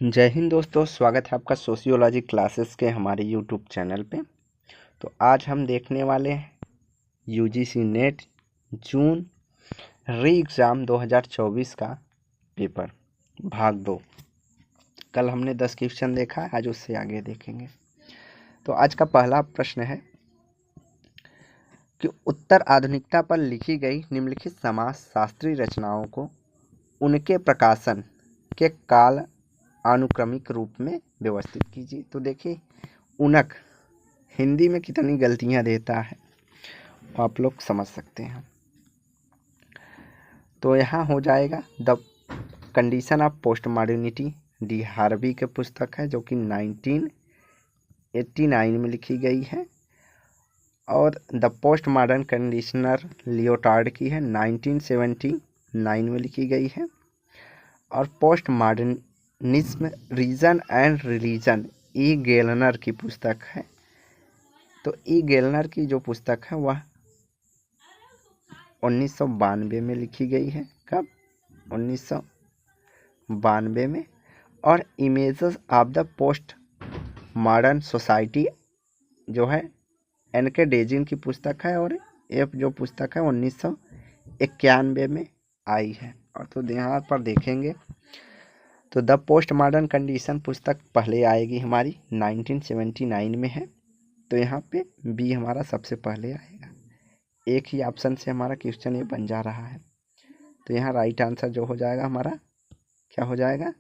जय हिंद दोस्तों, स्वागत है आपका सोशियोलॉजी क्लासेस के हमारे यूट्यूब चैनल पे। तो आज हम देखने वाले हैं यूजीसी नेट जून री एग्ज़ाम 2024 का पेपर भाग 2। कल हमने 10 क्वेश्चन देखा है, आज उससे आगे देखेंगे। तो आज का पहला प्रश्न है कि उत्तर आधुनिकता पर लिखी गई निम्नलिखित समाज शास्त्रीय रचनाओं को उनके प्रकाशन के काल अनुक्रमिक रूप में व्यवस्थित कीजिए। तो देखिए, उनक हिंदी में कितनी गलतियां देता है आप लोग समझ सकते हैं। तो यहाँ हो जाएगा the condition of post modernity, D Harvey के पुस्तक है जो कि 1989 में लिखी गई है, और the post modern condition Lyotard की है 1979 में लिखी गई है, और post modernism reason and religion E Gellner की पुस्तक है। तो ई गेलनर की जो पुस्तक है वह 1992 में लिखी गई है। कब? 1992 में। और images of the post modern society जो है एनके डेजिन की पुस्तक है, और ये जो पुस्तक है 1991 में आई है। और तो यहाँ पर देखेंगे तो द पोस्ट मॉडर्न कंडीशन पुस्तक पहले आएगी, हमारी 1979 में है। तो यहाँ पे बी हमारा सबसे पहले आएगा। एक ही ऑप्शन से हमारा क्वेश्चन ये बन जा रहा है। तो यहाँ राइट आंसर जो हो जाएगा हमारा क्या हो जाएगा?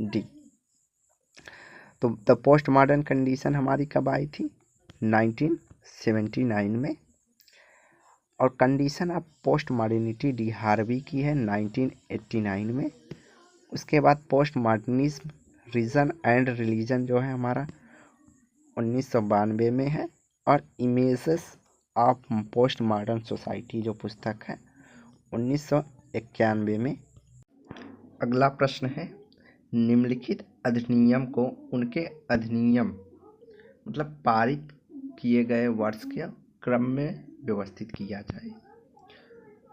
डी। तो द पोस्ट मॉडर्न कंडीशन हमारी कब आई थी? 1979 में। और condition of post modernity D Harvey की है 1989 में। उसके बाद post modernism reason and religion जो है हमारा 1992 में है। और images of post modern society जो पुस्तक है 1991 में। अगला प्रश्न है, निम्नलिखित अधिनियम को उनके अधिनियम मतलब पारित किए गए वर्ष के क्रम में व्यवस्थित किया जाए।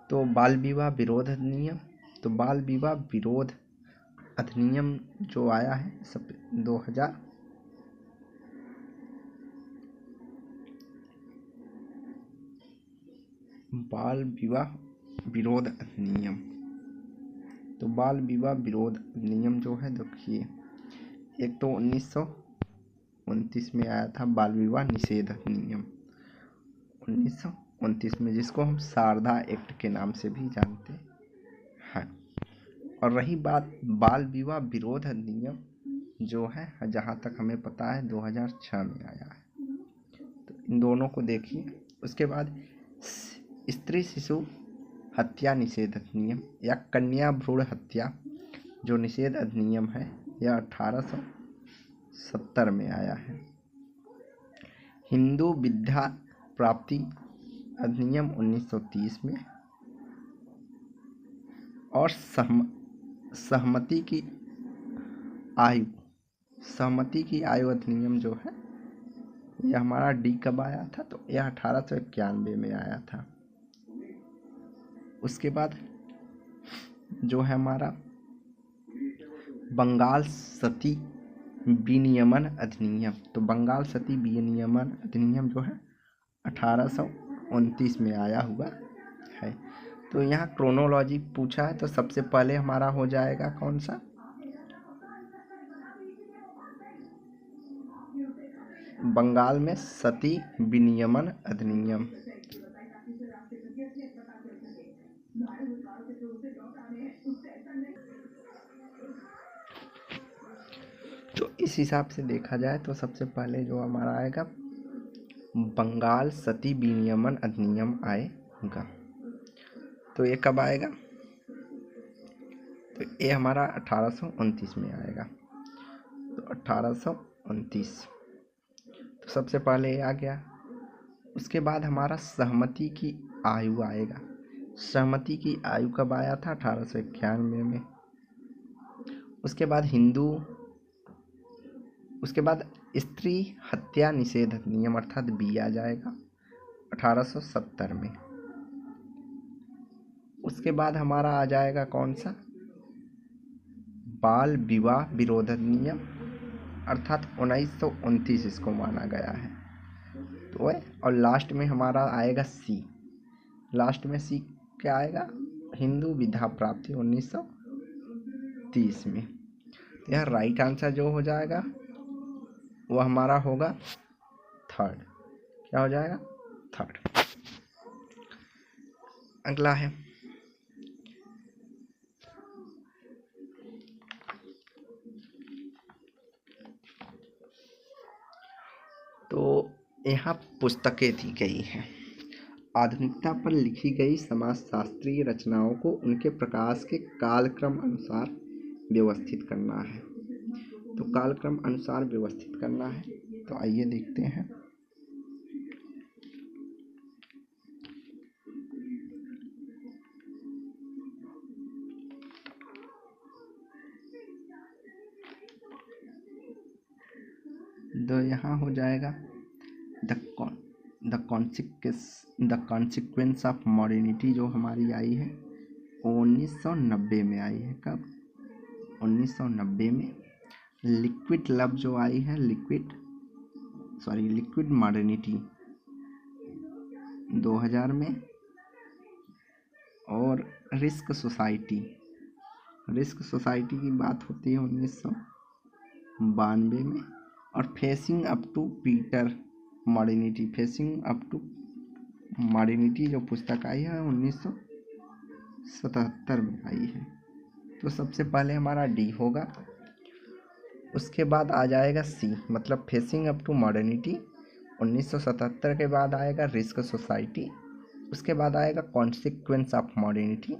तो बाल विवाह विरोध अधिनियम, तो बाल विवाह विरोध अधिनियम जो आया है सब 2000 बाल विवाह विरोध अधिनियम। तो बाल विवाह विरोध अधिनियम जो है देखिए, एक तो 1929 में आया था बाल विवाह निषेध अधिनियम 1929 में, जिसको हम शारदा एक्ट के नाम से भी जानते हैं। और रही बात बाल विवाह विरोध अधिनियम जो है, जहाँ तक हमें पता है 2006 में आया है। तो इन दोनों को देखिए। उसके बाद स्त्री शिशु हत्या निषेध अधिनियम या कन्या भ्रूण हत्या जो निषेध अधिनियम है, यह 1870 में आया है। हिंदू विद्या प्राप्ति अधिनियम 1930 में। और सहमति की आयु अधिनियम जो है यह हमारा डी कब आया था? तो यह 1891 में आया था। उसके बाद जो है हमारा बंगाल सती विनियमन अधिनियम, तो बंगाल सती विनियमन अधिनियम जो है 1829 में आया हुआ है। तो यहाँ क्रोनोलॉजी पूछा है, तो सबसे पहले हमारा हो जाएगा कौन सा? बंगाल में सती विनियमन अधिनियम। तो इस हिसाब से देखा जाए तो सबसे पहले जो हमारा आएगा बंगाल सती विनियमन अधिनियम आएगा। तो ये कब आएगा? तो ये हमारा 1829 में आएगा। तो 1829 तो सबसे पहले ये आ गया। उसके बाद हमारा सहमति की आयु आएगा। सहमति की आयु कब आया था? 1891 में। उसके बाद स्त्री हत्या निषेध अधिनियम अर्थात बी आ जाएगा 1870 में। उसके बाद हमारा आ जाएगा कौन सा? बाल विवाह विरोध अधिनियम अर्थात 1929 इसको माना गया है। तो और लास्ट में हमारा आएगा सी। लास्ट में सी क्या आएगा? हिंदू विधा प्राप्ति 1930 में। तो यह राइट आंसर जो हो जाएगा वो हमारा होगा थर्ड। क्या हो जाएगा? थर्ड। अगला है तो यहाँ पुस्तकें दी गई हैं। आधुनिकता पर लिखी गई समाजशास्त्रीय रचनाओं को उनके प्रकाश के कालक्रम अनुसार व्यवस्थित करना है। तो कालक्रम अनुसार व्यवस्थित करना है, तो आइए देखते हैं। तो यहाँ हो जाएगा द कॉन्सिक्वेंस ऑफ मॉडर्निटी जो हमारी आई है 1990 में आई है। कब? 1990 में। लिक्विड लव जो आई है लिक्विड मॉडर्निटी 2000 में। और रिस्क सोसाइटी की बात होती है 1992 में। और फेसिंग अप टू मॉडर्निटी जो पुस्तक आई है 1977 में आई है। तो सबसे पहले हमारा डी होगा, उसके बाद आ जाएगा सी, मतलब फेसिंग अप टू मॉडर्निटी। 1977 के बाद आएगा रिस्क सोसाइटी, उसके बाद आएगा कॉन्सिक्वेंस ऑफ मॉडर्निटी,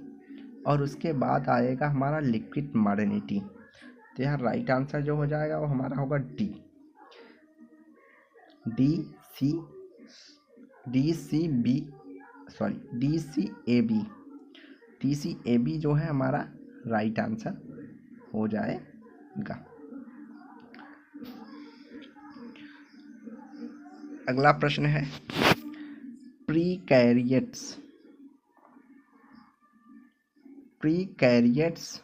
और उसके बाद आएगा हमारा लिक्विड मॉडर्निटी। तो यहाँ राइट आंसर जो हो जाएगा वो हमारा होगा डी सी ए बी जो है हमारा राइट आंसर हो जाएगा। अगला प्रश्न है प्रीकैरियट्स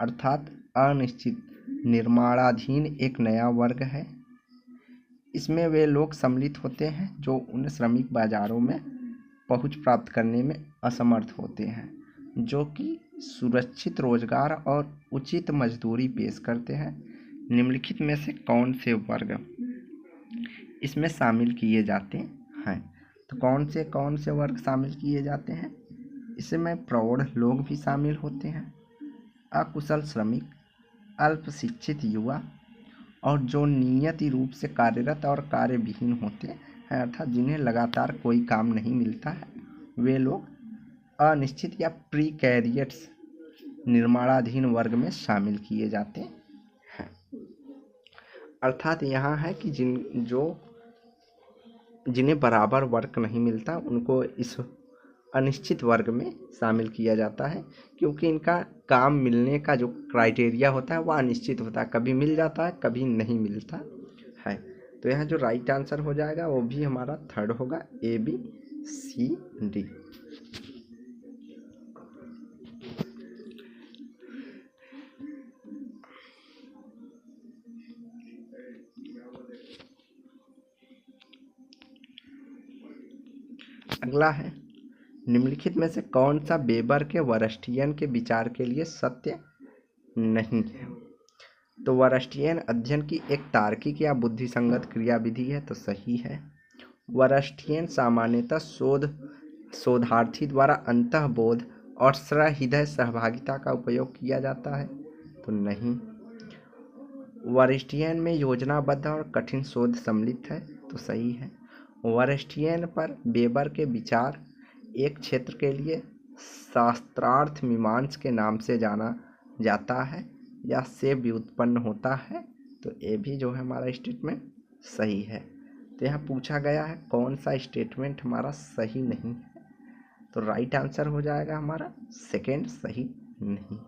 अर्थात अनिश्चित निर्माणाधीन एक नया वर्ग है। इसमें वे लोग सम्मिलित होते हैं जो उन श्रमिक बाजारों में पहुंच प्राप्त करने में असमर्थ होते हैं, जो कि सुरक्षित रोजगार और उचित मजदूरी पेश करते हैं। निम्नलिखित में से कौन से वर्ग इसमें शामिल किए जाते हैं? तो कौन से वर्ग शामिल किए जाते हैं? इसमें प्रौढ़ लोग भी शामिल होते हैं, अकुशल श्रमिक, अल्प शिक्षित युवा, और जो नियति रूप से कार्यरत और कार्यविहीन होते हैं, अर्थात जिन्हें लगातार कोई काम नहीं मिलता है, वे लोग अनिश्चित या प्रीकैरियट्स निर्माणाधीन वर्ग में शामिल किए जाते हैं। अर्थात यहाँ है कि जिन्हें बराबर वर्क नहीं मिलता उनको इस अनिश्चित वर्ग में शामिल किया जाता है, क्योंकि इनका काम मिलने का जो क्राइटेरिया होता है वह अनिश्चित होता है, कभी मिल जाता है कभी नहीं मिलता है। तो यहाँ जो राइट आंसर हो जाएगा वो भी हमारा थर्ड होगा, ए बी सी डी। अगला है निम्नलिखित में से कौन सा वेबर के वरस्टियन के विचार के लिए सत्य नहीं है? तो वरस्टियन अध्ययन की एक तार्किक या बुद्धिसंगत क्रियाविधि है, तो सही है। वरस्टियन सामान्यतः शोधार्थी द्वारा अंतःबोध और सहृदय सहभागिता का उपयोग किया जाता है, तो नहीं। वरस्टियन में योजनाबद्ध और कठिन शोध सम्मिलित है, तो सही है। वरस्टियन पर वेबर के विचार एक क्षेत्र के लिए शास्त्रार्थ मीमांस के नाम से जाना जाता है या से व्युत्पन्न होता है, तो ये भी जो है हमारा स्टेटमेंट सही है। तो यहाँ पूछा गया है कौन सा स्टेटमेंट हमारा सही नहीं है, तो राइट आंसर हो जाएगा हमारा सेकंड, सही नहीं है।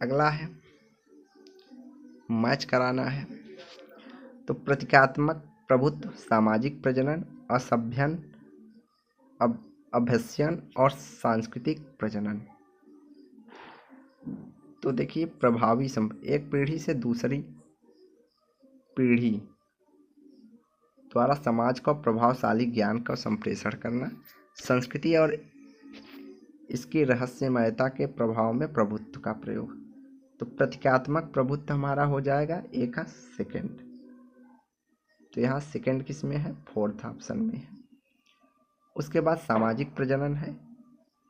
अगला है मैच कराना है। तो प्रतीकात्मक प्रभुत्व, सामाजिक प्रजनन, अभ्यसन और सांस्कृतिक प्रजनन। तो देखिए प्रभावी एक पीढ़ी से दूसरी पीढ़ी द्वारा समाज को प्रभावशाली ज्ञान का संप्रेषण करना, संस्कृति और इसकी रहस्यमयता के प्रभाव में प्रभुत्व का प्रयोग। तो प्रतीकात्मक प्रभुत्व हमारा हो जाएगा ए का सेकंड। तो यहाँ सेकंड किस में है, फोर्थ ऑप्शन में है। उसके बाद सामाजिक प्रजनन है।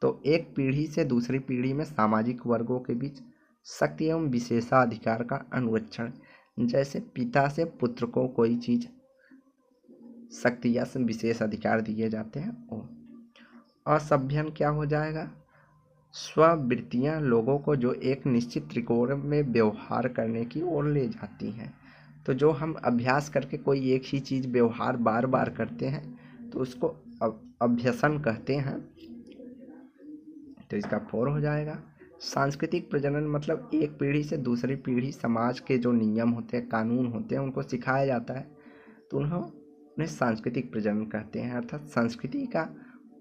तो एक पीढ़ी से दूसरी पीढ़ी में सामाजिक वर्गों के बीच शक्ति एवं विशेषाधिकार का अनुरक्षण, जैसे पिता से पुत्र को कोई चीज शक्ति या विशेष अधिकार दिए जाते हैं। असभ्यन क्या हो जाएगा, स्ववृत्तियां लोगों को जो एक निश्चित त्रिकोण में व्यवहार करने की ओर ले जाती हैं। तो जो हम अभ्यास करके कोई एक ही चीज व्यवहार बार बार करते हैं तो उसको अभ्यसन कहते हैं। तो इसका 4 हो जाएगा। सांस्कृतिक प्रजनन मतलब एक पीढ़ी से दूसरी पीढ़ी समाज के जो नियम होते हैं, कानून होते हैं, उनको सिखाया जाता है, तो उन्हें सांस्कृतिक प्रजनन कहते हैं। अर्थात संस्कृति का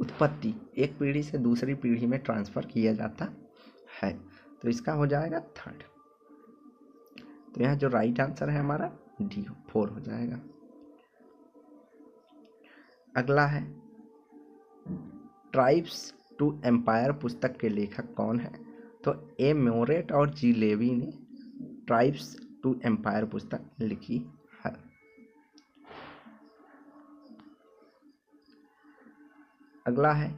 उत्पत्ति एक पीढ़ी से दूसरी पीढ़ी में ट्रांसफर किया जाता है। तो इसका हो जाएगा 3rd। तो यहाँ जो राइट आंसर है हमारा डी 4 हो जाएगा। अगला है ट्राइब्स टू एम्पायर पुस्तक के लेखक कौन है। तो ए मोरेट और जी लेवी ने ट्राइब्स टू एम्पायर पुस्तक लिखी है। अगला है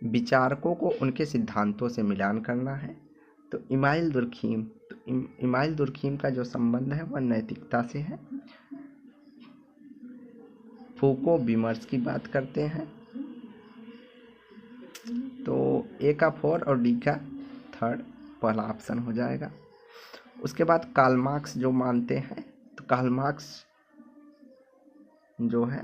विचारकों को उनके सिद्धांतों से मिलान करना है। तो इमाइल दुर्खीम का जो संबंध है वह नैतिकता से है। फूको विमर्श की बात करते हैं। तो ए का 4 और डी का 3rd पहला ऑप्शन हो जाएगा। उसके बाद कार्ल मार्क्स जो मानते हैं, तो कार्ल मार्क्स जो है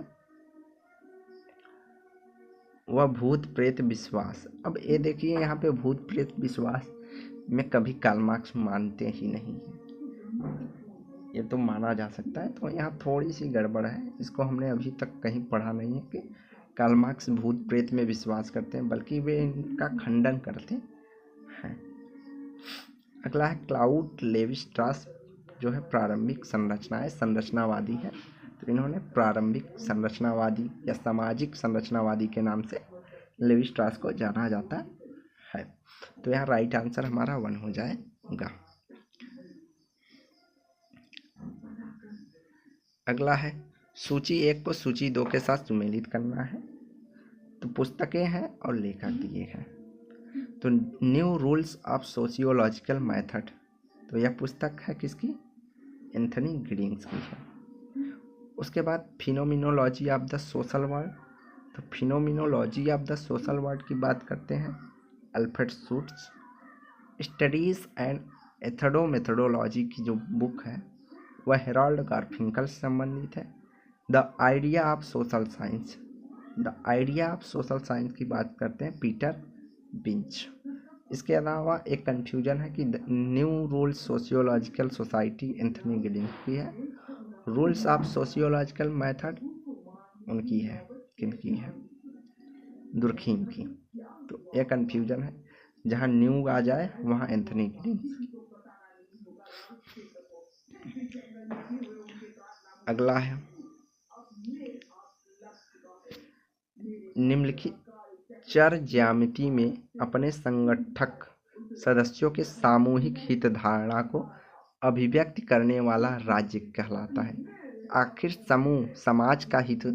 वह भूत प्रेत विश्वास। अब ये देखिए यहाँ पे भूत प्रेत विश्वास में कभी कार्ल मार्क्स मानते ही नहीं है, ये तो माना जा सकता है। तो यहाँ थोड़ी सी गड़बड़ है, इसको हमने अभी तक कहीं पढ़ा नहीं है कि कार्ल मार्क्स भूत प्रेत में विश्वास करते हैं, बल्कि वे इनका खंडन करते हैं। अगला है क्लाउड लेवी स्ट्रास जो है प्रारंभिक संरचनाएं संरचनावादी है। तो इन्होंने प्रारंभिक संरचनावादी या सामाजिक संरचनावादी के नाम से लेवी स्ट्रास को जाना जाता है। तो यहाँ राइट आंसर हमारा 1 हो जाएगा। अगला है सूची 1 को सूची 2 के साथ सुमेलित करना है। तो पुस्तकें हैं और लेखक दिए हैं। तो new rules of sociological method, तो यह पुस्तक है किसकी, एंथनी गिडिंग्स की है। उसके बाद phenomenology of the social world. तो phenomenology of the social world की बात करते हैं Alfred Schutz. Studies and methodology की जो बुक है वह हेराल्ड गारफिंकल से संबंधित है। The idea of social science की बात करते हैं पीटर बिंच। इसके अलावा एक कन्फ्यूजन है कि new rules sociological society Anthony Giddings की है। रूल्स ऑफ सोशियोलॉजिकल मेथड उनकी है, किनकी है, दुर्खीम की। तो ये कन्फ्यूजन है, जहाँ न्यू आ जाए वहाँ एंथनी गिडिंग्स। अगला है निम्नलिखित चर ज्यामिति में अपने संगठक सदस्यों के सामूहिक हितधारणा को अभिव्यक्त करने वाला राज्य कहलाता है। आखिर समूह समाज का हित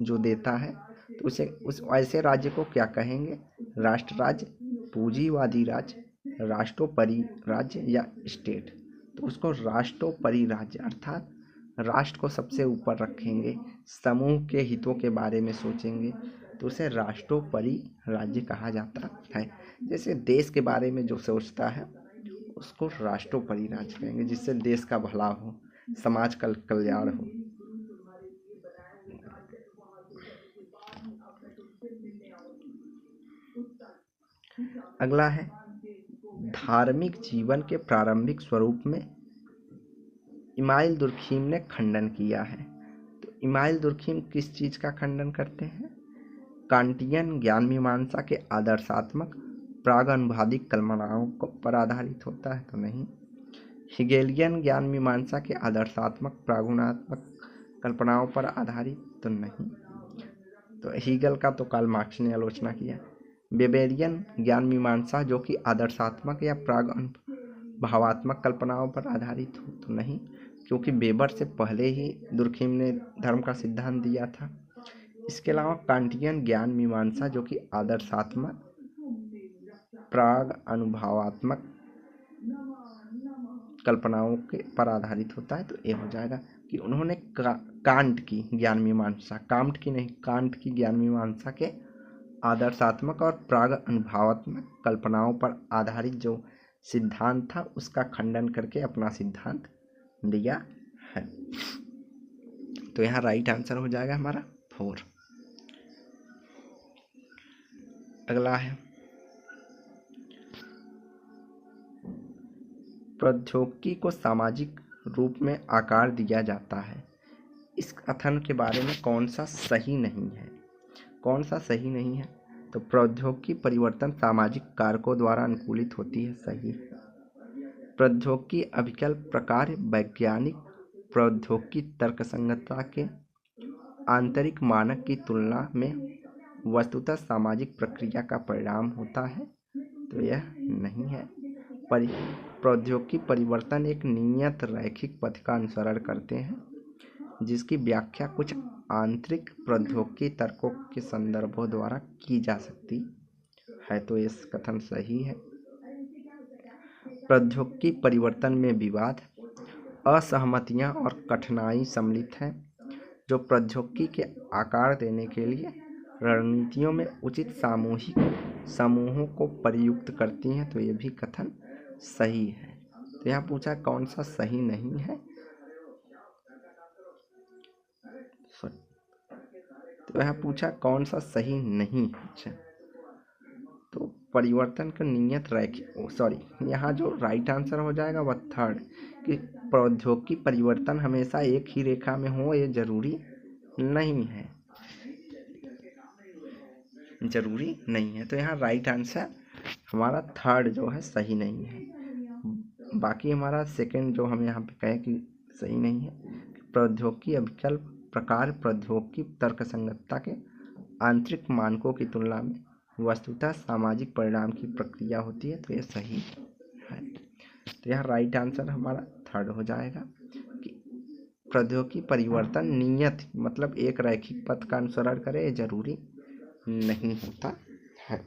जो देता है तो उसे उस ऐसे राज्य को क्या कहेंगे, राष्ट्र राज्य, पूंजीवादी राज्य, राष्ट्रोपरि राज्य या स्टेट। तो उसको राष्ट्रोपरि राज्य अर्थात राष्ट्र को सबसे ऊपर रखेंगे, समूह के हितों के बारे में सोचेंगे, तो उसे राष्ट्रोपरि राज्य कहा जाता है। जैसे देश के बारे में जो सोचता है उसको राष्ट्रोपरि राज्य कहेंगे, जिससे देश का भला हो, समाज का कल्याण हो। अगला है धार्मिक जीवन के प्रारंभिक स्वरूप में इमाइल दुर्खीम ने खंडन किया है। तो इमाइल दुर्खीम किस चीज का खंडन करते हैं, कांटियन ज्ञान मीमांसा के आदर्शात्मक प्राग अनुभादिक कल्पनाओं पर आधारित होता है? तो नहीं। हेगेलियन ज्ञान मीमांसा के आदर्शात्मक प्रागुणात्मक कल्पनाओं पर आधारित? तो नहीं। तो हीगल का तो कार्ल मार्क्स ने आलोचना किया। वेबेरियन ज्ञान मीमांसा जो कि आदर्शात्मक या प्राग भावात्मक कल्पनाओं पर आधारित हो? तो नहीं, क्योंकि वेबर से पहले ही दुर्खिम ने धर्म का सिद्धांत दिया था। इसके अलावा कांटियन ज्ञान मीमांसा जो कि आदर्शात्मक प्राग अनुभवात्मक कल्पनाओं के पर आधारित होता है। तो ये हो जाएगा कि उन्होंने कांट की ज्ञान मीमांसा, कांट की नहीं, कांट की ज्ञान मीमांसा के आदर्शात्मक और प्राग अनुभवात्मक कल्पनाओं पर आधारित जो सिद्धांत था उसका खंडन करके अपना सिद्धांत दिया है। तो यहाँ राइट आंसर हो जाएगा हमारा 4। अगला है प्रौद्योगिकी को सामाजिक रूप में आकार दिया जाता है। इस कथन के बारे में कौन सा सही नहीं है? कौन सा सही नहीं है? तो प्रौद्योगिकी परिवर्तन सामाजिक कारकों द्वारा अनुकूलित होती है, सही। प्रौद्योगिकी अभिकल्प प्रकार वैज्ञानिक प्रौद्योगिकी तर्कसंगतता के आंतरिक मानक की तुलना में वस्तुतः सामाजिक प्रक्रिया का परिणाम होता है। तो यह नहीं है। प्रौद्योगिकी परिवर्तन एक नियत रैखिक पथ का अनुसरण करते हैं जिसकी व्याख्या कुछ आंतरिक प्रौद्योगिकी तर्कों के संदर्भों द्वारा की जा सकती है। तो इस कथन सही है। प्रौद्योगिकी परिवर्तन में विवाद, असहमतियां और कठिनाई सम्मिलित हैं जो प्रौद्योगिकी के आकार देने के लिए रणनीतियों में उचित सामूहिक समूहों को प्रयुक्त करती हैं। तो ये भी कथन सही है। तो यहाँ पूछा कौन सा सही नहीं है? तो यहाँ पूछा कौन सा सही नहीं है। अच्छा, तो परिवर्तन का नियत रैखिक, यहाँ जो राइट आंसर हो जाएगा वह 3rd कि प्रौद्योगिकी परिवर्तन हमेशा एक ही रेखा में हो ये जरूरी नहीं है, जरूरी नहीं है। तो यहाँ राइट आंसर हमारा 3rd जो है सही नहीं है। बाकी हमारा 2nd जो हम यहाँ पे कहें कि सही नहीं है, प्रौद्योगिकी अभिकल्प प्रकार प्रौद्योगिकी तर्कसंगतता के आंतरिक मानकों की तुलना में वस्तुतः सामाजिक परिणाम की प्रक्रिया होती है। तो ये सही है। तो यहाँ राइट आंसर हमारा 3rd हो जाएगा कि प्रौद्योगिकी परिवर्तन नियत मतलब एक रैखिक पथ का अनुसरण करे, ये जरूरी नहीं होता है।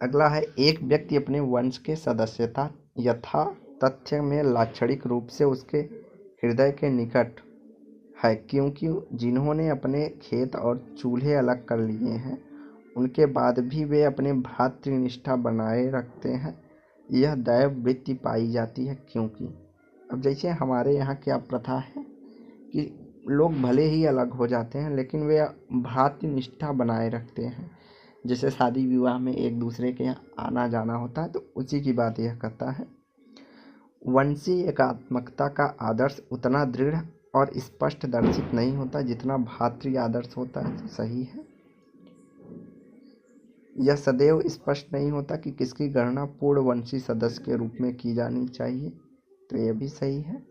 अगला है एक व्यक्ति अपने वंश के सदस्यता यथा तथ्य में लाक्षणिक रूप से उसके हृदय के निकट है, क्योंकि जिन्होंने अपने खेत और चूल्हे अलग कर लिए हैं उनके बाद भी वे अपने भ्रातृनिष्ठा बनाए रखते हैं। यह दैव वृत्ति पाई जाती है, क्योंकि अब जैसे हमारे यहाँ क्या प्रथा है कि लोग भले ही अलग हो जाते हैं लेकिन वे भ्रातृनिष्ठा बनाए रखते हैं। जैसे शादी विवाह में एक दूसरे के यहाँ आना जाना होता है, तो उसी की बात यह करता है। वंशी एकात्मकता का आदर्श उतना दृढ़ और स्पष्ट दर्शित नहीं होता जितना भातृ आदर्श होता है। तो सही है। यह सदैव स्पष्ट नहीं होता कि किसकी गणना पूर्ण वंशी सदस्य के रूप में की जानी चाहिए। तो यह भी सही है।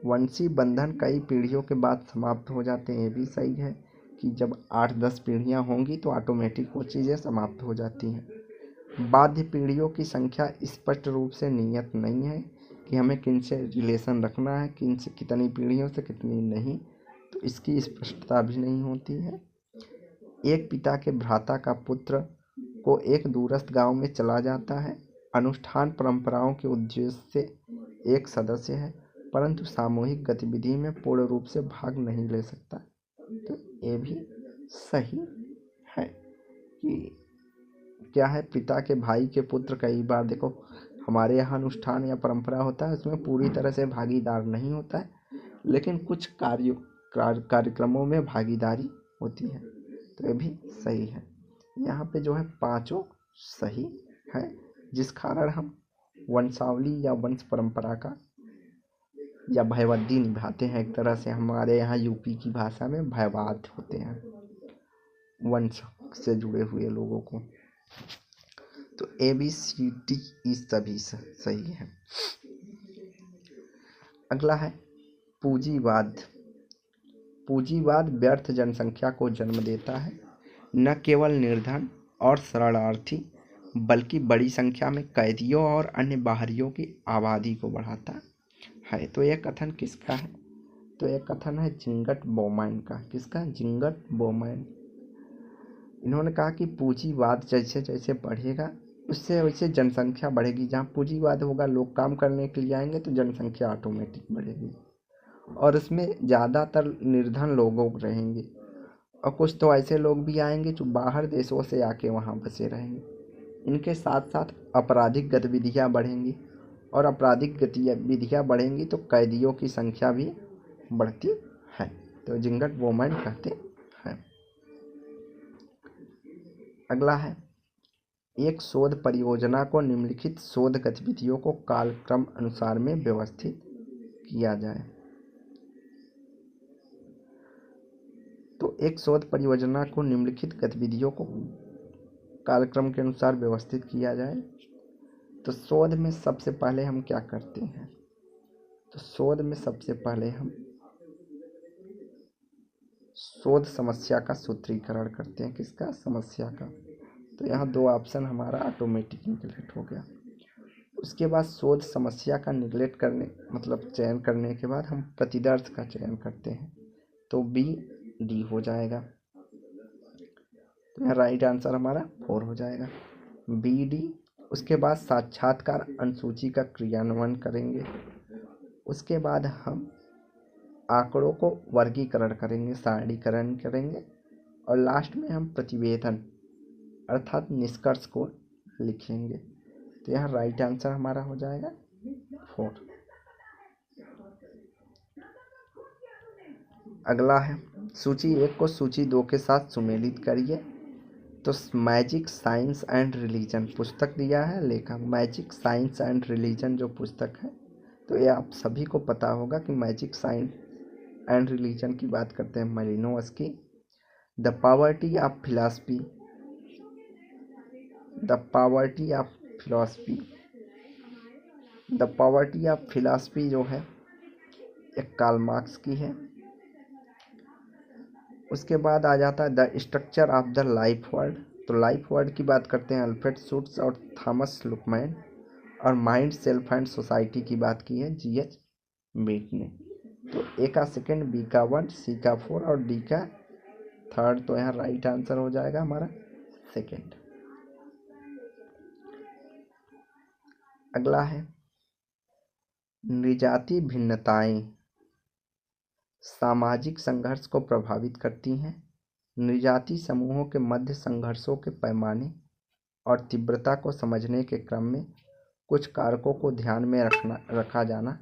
वंशी बंधन कई पीढ़ियों के बाद समाप्त हो जाते हैं। ये भी सही है कि जब 8-10 पीढ़ियाँ होंगी तो ऑटोमेटिक वो चीज़ें समाप्त हो जाती हैं। बाध्य पीढ़ियों की संख्या स्पष्ट रूप से नियत नहीं है कि हमें किन से रिलेशन रखना है, किन से कितनी पीढ़ियों से कितनी नहीं, तो इसकी स्पष्टता भी नहीं होती है। एक पिता के भ्राता का पुत्र को एक दूरस्थ गांव में चला जाता है, अनुष्ठान परंपराओं के उद्देश्य से एक सदस्य है, परंतु सामूहिक गतिविधि में पूर्ण रूप से भाग नहीं ले सकता। तो ये भी सही है कि क्या है, पिता के भाई के पुत्र कई बार देखो हमारे यहाँ अनुष्ठान या परंपरा होता है उसमें पूरी तरह से भागीदार नहीं होता है, लेकिन कुछ कार्यक्रमों में भागीदारी होती है। तो ये भी सही है। यहाँ पे जो है 5 सही है, जिस कारण हम वंशावली या वंश परंपरा का या भयवद्दी निभाते हैं। एक तरह से हमारे यहाँ यूपी की भाषा में भयवाद होते हैं वंश से जुड़े हुए लोगों को। तो ABCD सभी सही है। अगला है पूंजीवाद। पूंजीवाद व्यर्थ जनसंख्या को जन्म देता है, न केवल निर्धन और शरणार्थी बल्कि बड़ी संख्या में कैदियों और अन्य बाहरियों की आबादी को बढ़ाता है। तो यह कथन किसका है? तो यह कथन है जिंगट बोमैन का। किसका? जिंगट बोमैन। इन्होंने कहा कि पूंजीवाद जैसे जैसे बढ़ेगा उससे वैसे जनसंख्या बढ़ेगी। जहाँ पूंजीवाद होगा लोग काम करने के लिए आएंगे तो जनसंख्या ऑटोमेटिक बढ़ेगी, और इसमें ज़्यादातर निर्धन लोग रहेंगे, और कुछ तो ऐसे लोग भी आएंगे जो बाहर देशों से आके वहाँ बसे रहेंगे। इनके साथ साथ आपराधिक गतिविधियाँ बढ़ेंगी, और आपराधिक गतिविधियाँ बढ़ेंगी तो कैदियों की संख्या भी बढ़ती है। तो जिंगट बोमैन कहते हैं। अगला है एक शोध परियोजना को निम्नलिखित शोध गतिविधियों को कालक्रम अनुसार में व्यवस्थित किया जाए। तो एक शोध परियोजना को निम्नलिखित गतिविधियों को कालक्रम के अनुसार व्यवस्थित किया जाए। तो शोध में सबसे पहले हम क्या करते हैं? तो शोध में सबसे पहले हम शोध समस्या का सूत्रीकरण करते हैं। किसका? समस्या का। तो यहाँ 2 ऑप्शन हमारा ऑटोमेटिक निगलेक्ट हो गया। उसके बाद शोध समस्या का निगलेक्ट करने मतलब चयन करने के बाद हम प्रतिदर्श का चयन करते हैं, तो BD हो जाएगा। तो यहाँ राइट आंसर हमारा 4 हो जाएगा, BD। उसके बाद साक्षात्कार अनुसूची का क्रियान्वयन करेंगे। उसके बाद हम आंकड़ों को वर्गीकरण करेंगे, सारणीकरण करेंगे, और लास्ट में हम प्रतिवेदन अर्थात निष्कर्ष को लिखेंगे। तो यहाँ राइट आंसर हमारा हो जाएगा 4। अगला है सूची 1 को सूची 2 के साथ सुमेलित करिए। तो मैजिक साइंस एंड रिलीजन पुस्तक दिया है, लेखक मैजिक साइंस एंड रिलीजन जो पुस्तक है, तो ये आप सभी को पता होगा कि मैजिक साइंस एंड रिलीजन की बात करते हैं Malinowski. The poverty of philosophy, the poverty of philosophy, the poverty of philosophy जो है एक कार्ल मार्क्स की है। उसके बाद आ जाता है the structure of the life world. तो लाइफ वर्ल्ड की बात करते हैं अल्फ्रेड शुट्ज और थॉमस लुकमैन, और माइंड सेल्फ एंड सोसाइटी की बात की है GH मीट ने। तो A का सेकंड, B का 1, C का 4 और D का 3rd। तो यहाँ राइट आंसर हो जाएगा हमारा सेकंड। अगला है नृजाति भिन्नताएं सामाजिक संघर्ष को प्रभावित करती हैं। नृजाति समूहों के मध्य संघर्षों के पैमाने और तीव्रता को समझने के क्रम में कुछ कारकों को ध्यान में रखा जाना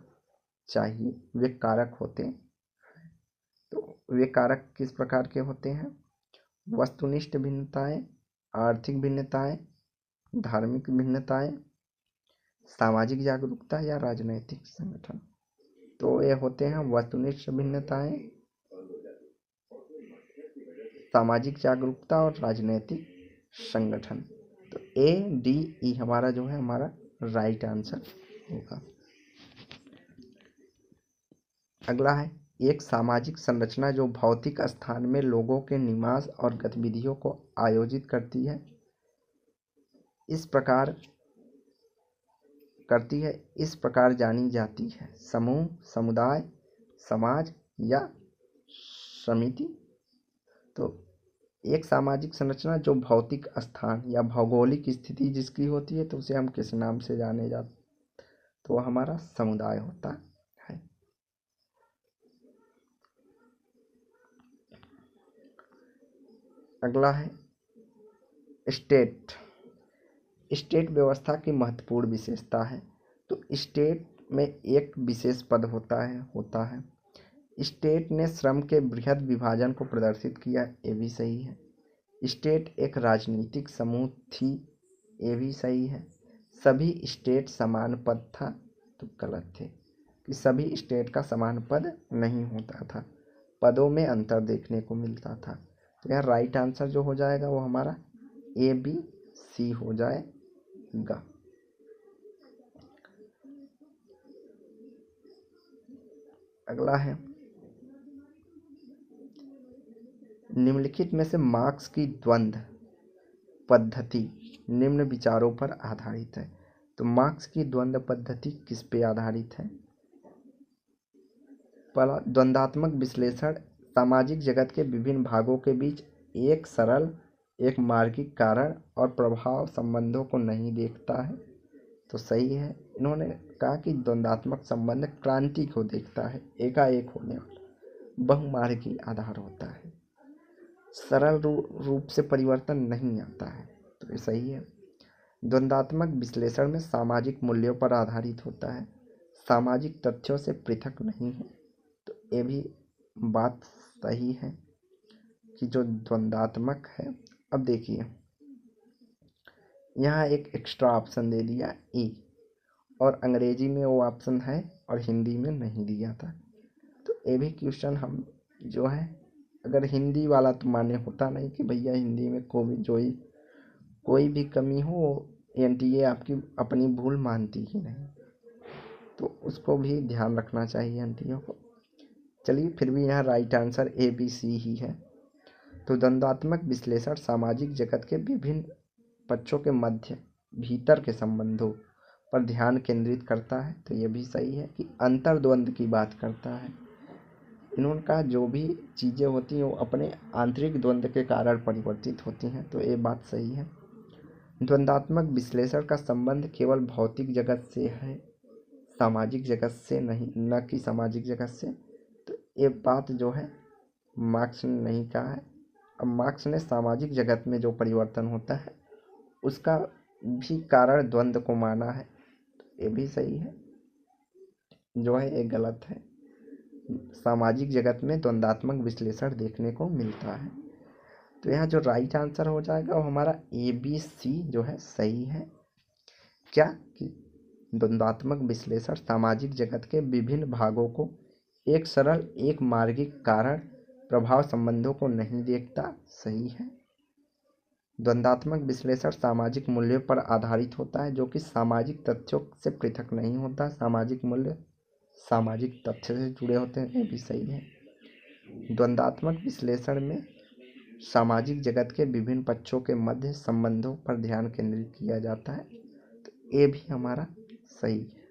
चाहिए। वे कारक होते हैं, तो वे कारक किस प्रकार के होते हैं? वस्तुनिष्ठ भिन्नताएं, आर्थिक भिन्नताएं, धार्मिक भिन्नताएं, सामाजिक जागरूकता या राजनैतिक संगठन। तो ये होते हैं वस्तुनिष्ठ भिन्नताएं, सामाजिक जागरूकता और राजनैतिक संगठन। तो ADE हमारा जो है हमारा राइट आंसर होगा। अगला है एक सामाजिक संरचना जो भौतिक स्थान में लोगों के निवास और गतिविधियों को आयोजित करती है, इस प्रकार जानी जाती है। समूह, समुदाय, समाज या समिति। तो एक सामाजिक संरचना जो भौतिक स्थान या भौगोलिक स्थिति जिसकी होती है तो उसे हम किस नाम से जाने जाते, तो वह हमारा समुदाय होता है। अगला है स्टेट व्यवस्था की महत्वपूर्ण विशेषता है। तो स्टेट में एक विशेष पद होता है। स्टेट ने श्रम के बृहद विभाजन को प्रदर्शित किया, ये भी सही है। स्टेट एक राजनीतिक समूह थी, ये भी सही है। सभी स्टेट समान पद था, तो गलत थे, कि सभी स्टेट का समान पद नहीं होता था, पदों में अंतर देखने को मिलता था। तो यहाँ राइट आंसर जो हो जाएगा वो हमारा ABC हो जाएगा। अगला है, निम्नलिखित में से मार्क्स की द्वंद्व पद्धति निम्न विचारों पर आधारित है। तो मार्क्स की द्वंद्व पद्धति किस पे आधारित है? पहला, द्वंद्वात्मक विश्लेषण सामाजिक जगत के विभिन्न भागों के बीच एक सरल एक मार्गिक कारण और प्रभाव संबंधों को नहीं देखता है। तो सही है। इन्होंने कहा कि द्वंद्वात्मक संबंध क्रांति को देखता है, एकाएक होने वाला बहुमार्गी आधार होता है, सरल रूप से परिवर्तन नहीं आता है। तो ये सही है। द्वंद्वात्मक विश्लेषण में सामाजिक मूल्यों पर आधारित होता है, सामाजिक तथ्यों से पृथक नहीं है। तो ये भी बात सही है कि जो द्वंद्वात्मक है। अब देखिए, यहाँ एक एक्स्ट्रा ऑप्शन दे दिया ई, और अंग्रेजी में वो ऑप्शन है और हिंदी में नहीं दिया था। तो ये भी क्वेश्चन हम जो है, अगर हिंदी वाला तो माने होता नहीं कि भैया हिंदी में कोई भी कमी हो, एनटीए आपकी अपनी भूल मानती ही नहीं, तो उसको भी ध्यान रखना चाहिए एनटीए को। चलिए, फिर भी यहाँ राइट आंसर ABC ही है। तो द्वंद्वात्मक विश्लेषण सामाजिक जगत के विभिन्न पक्षों के मध्य भीतर के संबंधों पर ध्यान केंद्रित करता है। तो ये भी सही है कि अंतर्द्वंद की बात करता है। इन्होंने कहा जो भी चीज़ें होती हैं वो अपने आंतरिक द्वंद्व के कारण परिवर्तित होती हैं। तो ये बात सही है। द्वंद्वात्मक विश्लेषण का संबंध केवल भौतिक जगत से है, सामाजिक जगत से नहीं, न कि सामाजिक जगत से। तो ये बात जो है मार्क्स ने नहीं कहा है। अब मार्क्स ने सामाजिक जगत में जो परिवर्तन होता है उसका भी कारण द्वंद्व को माना है। तो ये भी सही है, जो है ये गलत है। सामाजिक जगत में द्वंद्वात्मक विश्लेषण देखने को मिलता है। तो यहाँ जो राइट आंसर हो जाएगा वो हमारा ABC जो है सही है। क्या कि द्वंद्वात्मक विश्लेषण सामाजिक जगत के विभिन्न भागों को एक सरल एक मार्गिक कारण प्रभाव संबंधों को नहीं देखता। सही है। द्वंद्वात्मक विश्लेषण सामाजिक मूल्यों पर आधारित होता है, जो कि सामाजिक तथ्यों से पृथक नहीं होता। सामाजिक मूल्य सामाजिक तथ्य से जुड़े होते हैं, ये भी सही है। द्वंद्वात्मक विश्लेषण में सामाजिक जगत के विभिन्न पक्षों के मध्य संबंधों पर ध्यान केंद्रित किया जाता है। तो ये भी हमारा सही है,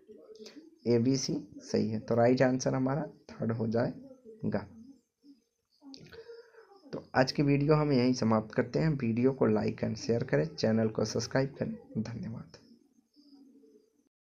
ABC सही है। तो राइट आंसर हमारा थर्ड हो जाएगा। तो आज की वीडियो हम यहीं समाप्त करते हैं। वीडियो को लाइक एंड शेयर करें, चैनल को सब्सक्राइब करें। धन्यवाद।